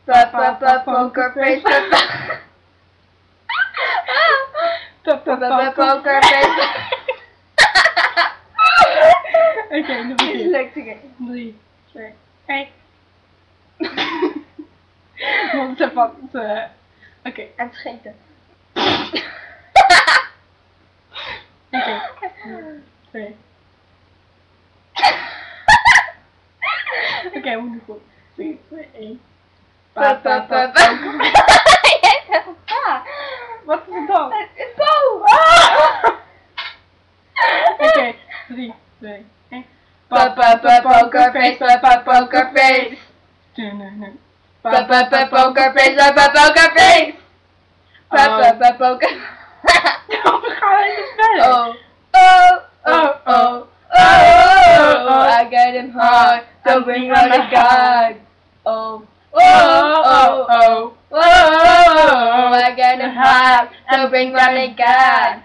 Poker face. Poker face. Oké, nog een keer. Leuk, oké. 3, 2, 1. Want ze van ze. Oké. En het scheten. Oké. 2. Oké, we moeten goed. 3, 2, 1. Jij zegt pa. Wat is het dan? Het is po. Oké, 3, 2, 1. Poker face. Poker face. Poker face. Poker face. Poker. We gaan even verder. Oh, I get him hard, so bring on the gun. Oh, I get him hard, so bring on the gun.